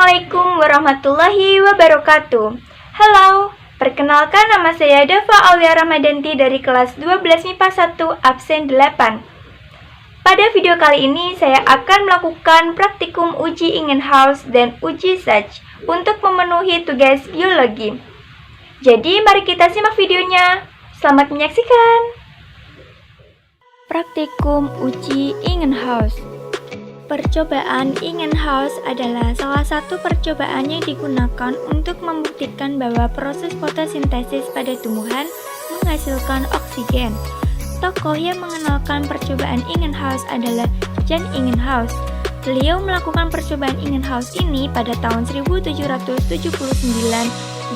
Assalamualaikum warahmatullahi wabarakatuh. Halo, perkenalkan nama saya Dava Aulia Ramadanti dari kelas 12 MIPA 1 absen 8. Pada video kali ini saya akan melakukan praktikum uji Ingenhouse dan uji Sachs untuk memenuhi tugas biologi. Jadi mari kita simak videonya. Selamat menyaksikan. Praktikum uji Ingenhouse. Percobaan Ingenhouse adalah salah satu percobaan yang digunakan untuk membuktikan bahwa proses fotosintesis pada tumbuhan menghasilkan oksigen. Tokoh yang mengenalkan percobaan Ingenhouse adalah John Ingenhouse. Beliau melakukan percobaan Ingenhouse ini pada tahun 1779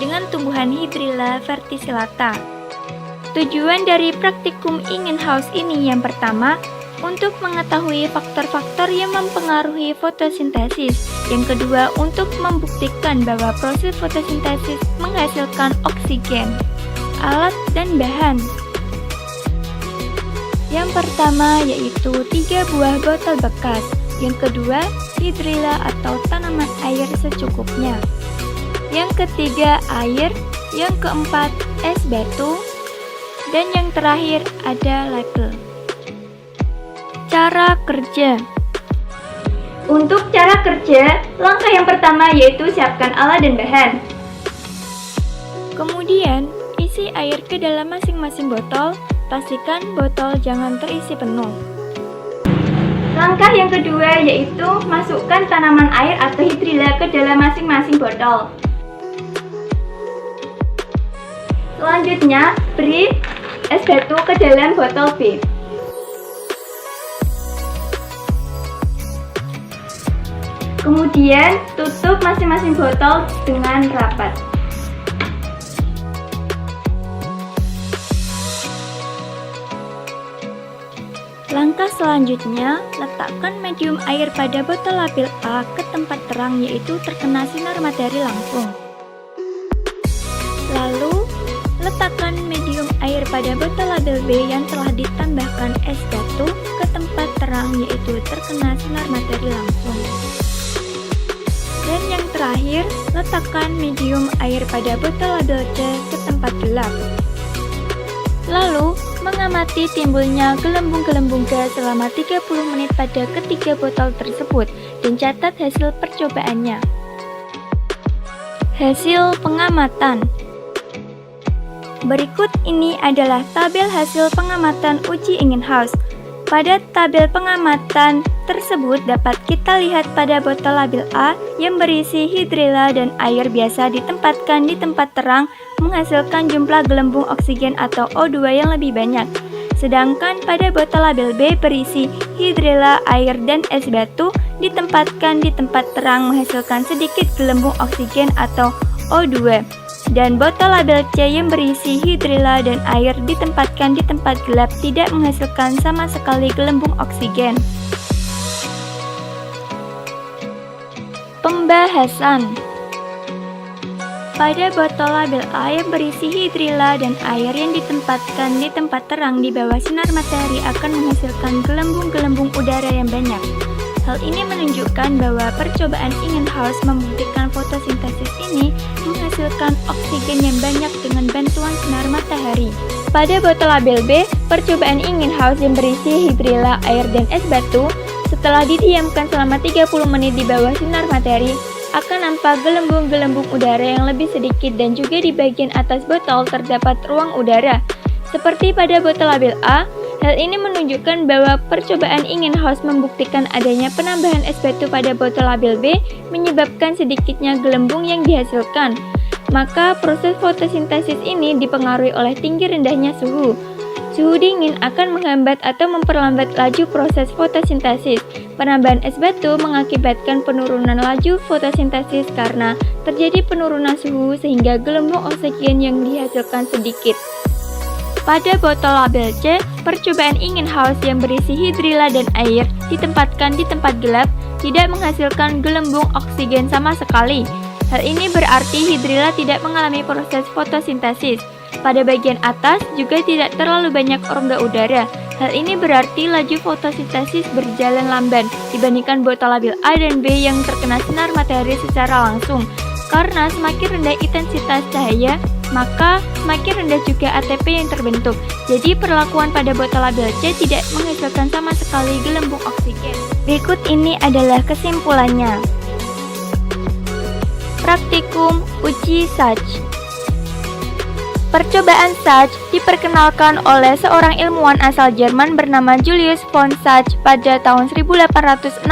dengan tumbuhan Hydrilla verticillata. Tujuan dari praktikum Ingenhouse ini yang pertama, untuk mengetahui faktor-faktor yang mempengaruhi fotosintesis. Yang kedua, untuk membuktikan bahwa proses fotosintesis menghasilkan oksigen. Alat dan bahan. Yang pertama yaitu 3 buah botol bekas. Yang kedua, hidrilla atau tanaman air secukupnya. Yang ketiga, air. Yang keempat, es batu. Dan yang terakhir ada label. Cara kerja. Untuk cara kerja, langkah yang pertama yaitu siapkan alat dan bahan. Kemudian, isi air ke dalam masing-masing botol. Pastikan botol jangan terisi penuh. Langkah yang kedua yaitu masukkan tanaman air atau hidrilla ke dalam masing-masing botol. Selanjutnya, beri es batu ke dalam botol B. Kemudian, tutup masing-masing botol dengan rapat. Langkah selanjutnya, letakkan medium air pada botol label A ke tempat terang yaitu terkena sinar matahari langsung. Lalu, letakkan medium air pada botol label B yang telah ditambahkan es batu ke tempat terang yaitu terkena sinar matahari langsung. Dan yang terakhir, letakkan medium air pada botol label C ke tempat gelap. Lalu, mengamati timbulnya gelembung-gelembung gas selama 30 menit pada ketiga botol tersebut dan catat hasil percobaannya. Hasil pengamatan. Berikut ini adalah tabel hasil pengamatan uji Ingenhouse. Pada tabel pengamatan tersebut dapat kita lihat pada botol label A yang berisi hidrilla dan air biasa ditempatkan di tempat terang menghasilkan jumlah gelembung oksigen atau O2 yang lebih banyak. Sedangkan pada botol label B berisi hidrilla, air, dan es batu ditempatkan di tempat terang menghasilkan sedikit gelembung oksigen atau O2. Dan botol label C yang berisi hidrilla dan air ditempatkan di tempat gelap tidak menghasilkan sama sekali gelembung oksigen. Pembahasan. Pada botol label A yang berisi hidrilla dan air yang ditempatkan di tempat terang di bawah sinar matahari akan menghasilkan gelembung-gelembung udara yang banyak. Hal ini menunjukkan bahwa percobaan Ingenhouse membuktikan fotosintesis ini menghasilkan oksigen yang banyak dengan bantuan sinar matahari. Pada botol label B, percobaan Ingenhouse yang berisi hidrilla, air, dan es batu setelah didiamkan selama 30 menit di bawah sinar matahari akan nampak gelembung-gelembung udara yang lebih sedikit dan juga di bagian atas botol terdapat ruang udara. Seperti pada botol label A, hal ini menunjukkan bahwa percobaan Ingenhouse membuktikan adanya penambahan es batu pada botol label B menyebabkan sedikitnya gelembung yang dihasilkan. Maka proses fotosintesis ini dipengaruhi oleh tinggi rendahnya suhu. Suhu dingin akan menghambat atau memperlambat laju proses fotosintesis. Penambahan es batu mengakibatkan penurunan laju fotosintesis karena terjadi penurunan suhu sehingga gelembung oksigen yang dihasilkan sedikit. Pada botol label C, percobaan Ingenhouse yang berisi hidrilla dan air ditempatkan di tempat gelap tidak menghasilkan gelembung oksigen sama sekali. Hal ini berarti hidrilla tidak mengalami proses fotosintesis. Pada bagian atas juga tidak terlalu banyak rongga udara. Hal ini berarti laju fotosintesis berjalan lamban dibandingkan botol label A dan B yang terkena sinar matahari secara langsung. Karena semakin rendah intensitas cahaya, maka semakin rendah juga ATP yang terbentuk. Jadi perlakuan pada botol label C tidak menghasilkan sama sekali gelembung oksigen. Berikut ini adalah kesimpulannya. Praktikum uji SACH. Percobaan SACH diperkenalkan oleh seorang ilmuwan asal Jerman bernama Julius von SACH pada tahun 1862.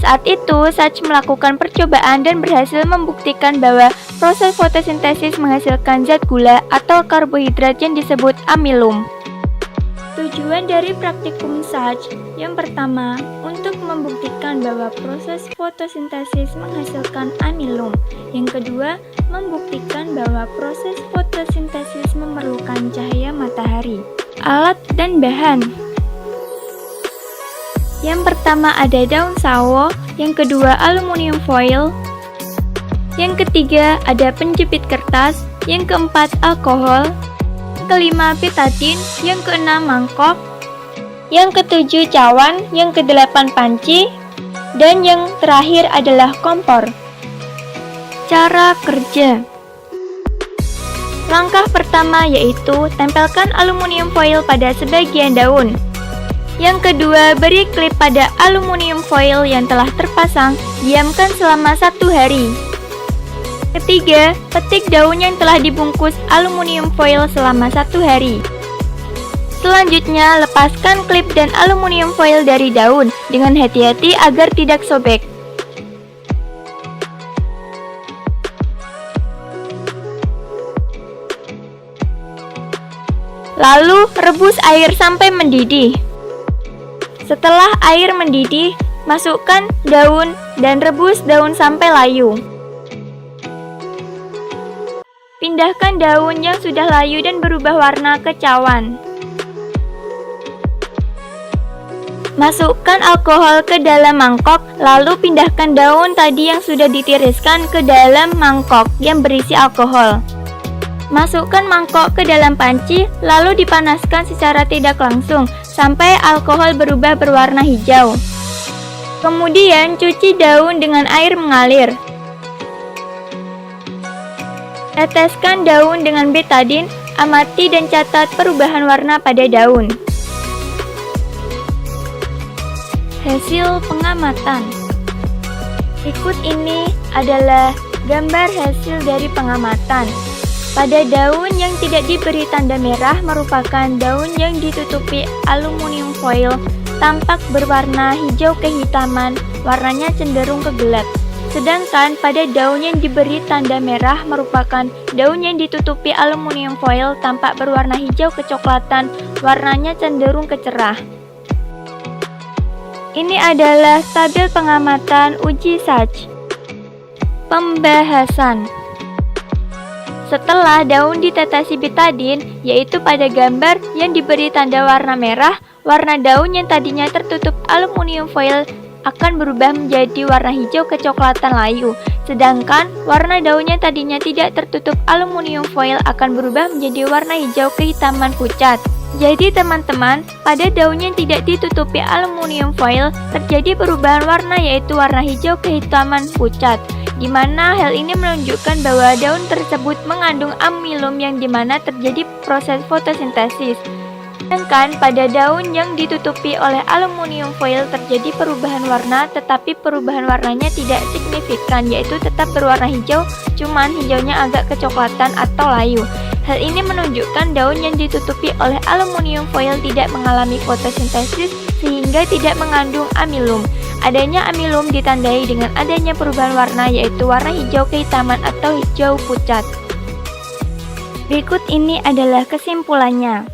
Saat itu, SACH melakukan percobaan dan berhasil membuktikan bahwa proses fotosintesis menghasilkan zat gula atau karbohidrat yang disebut amilum. Tujuan dari praktikum SACH yang pertama, untuk membuktikan bahwa proses fotosintesis menghasilkan amilum. Yang kedua, membuktikan bahwa proses fotosintesis memerlukan cahaya matahari. Alat dan bahan. Yang pertama ada daun sawo, yang kedua aluminium foil, yang ketiga ada penjepit kertas, yang keempat alkohol, kelima betadin, yang keenam mangkok, yang ketujuh cawan, yang kedelapan panci, dan yang terakhir adalah kompor. Cara kerja. Langkah pertama yaitu tempelkan aluminium foil pada sebagian daun. Yang kedua, beri klip pada aluminium foil yang telah terpasang, diamkan selama 1 hari. Ketiga, petik daun yang telah dibungkus aluminium foil selama 1 hari. Selanjutnya, lepaskan klip dan aluminium foil dari daun dengan hati-hati agar tidak sobek. Lalu, rebus air sampai mendidih. Setelah air mendidih, masukkan daun dan rebus daun sampai layu. Pindahkan daun yang sudah layu dan berubah warna ke cawan. Masukkan alkohol ke dalam mangkok, lalu pindahkan daun tadi yang sudah ditiriskan ke dalam mangkok yang berisi alkohol. Masukkan mangkok ke dalam panci, lalu dipanaskan secara tidak langsung sampai alkohol berubah berwarna hijau. Kemudian cuci daun dengan air mengalir. Teteskan daun dengan betadin, amati dan catat perubahan warna pada daun. Hasil pengamatan. Berikut ini adalah gambar hasil dari pengamatan. Pada daun yang tidak diberi tanda merah merupakan daun yang ditutupi aluminium foil, tampak berwarna hijau kehitaman, warnanya cenderung ke gelap. Sedangkan pada daun yang diberi tanda merah merupakan daun yang ditutupi aluminium foil, tampak berwarna hijau kecoklatan, warnanya cenderung ke cerah. Ini adalah tabel pengamatan uji SACH. Pembahasan. Setelah daun ditetesi betadin, yaitu pada gambar yang diberi tanda warna merah, warna daun yang tadinya tertutup aluminium foil akan berubah menjadi warna hijau kecoklatan layu. Sedangkan warna daun yang tadinya tidak tertutup aluminium foil akan berubah menjadi warna hijau kehitaman pucat. Jadi teman-teman, pada daun yang tidak ditutupi aluminium foil terjadi perubahan warna yaitu warna hijau kehitaman pucat, di mana hal ini menunjukkan bahwa daun tersebut mengandung amilum yang dimana terjadi proses fotosintesis. Sedangkan pada daun yang ditutupi oleh aluminium foil terjadi perubahan warna, tetapi perubahan warnanya tidak signifikan, yaitu tetap berwarna hijau, cuman hijaunya agak kecoklatan atau layu. Hal ini menunjukkan daun yang ditutupi oleh aluminium foil tidak mengalami fotosintesis sehingga tidak mengandung amilum. Adanya amilum ditandai dengan adanya perubahan warna yaitu warna hijau kehitaman atau hijau pucat. Berikut ini adalah kesimpulannya.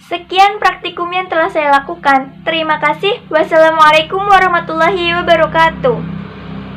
Sekian praktikum yang telah saya lakukan. Terima kasih. Wassalamualaikum warahmatullahi wabarakatuh.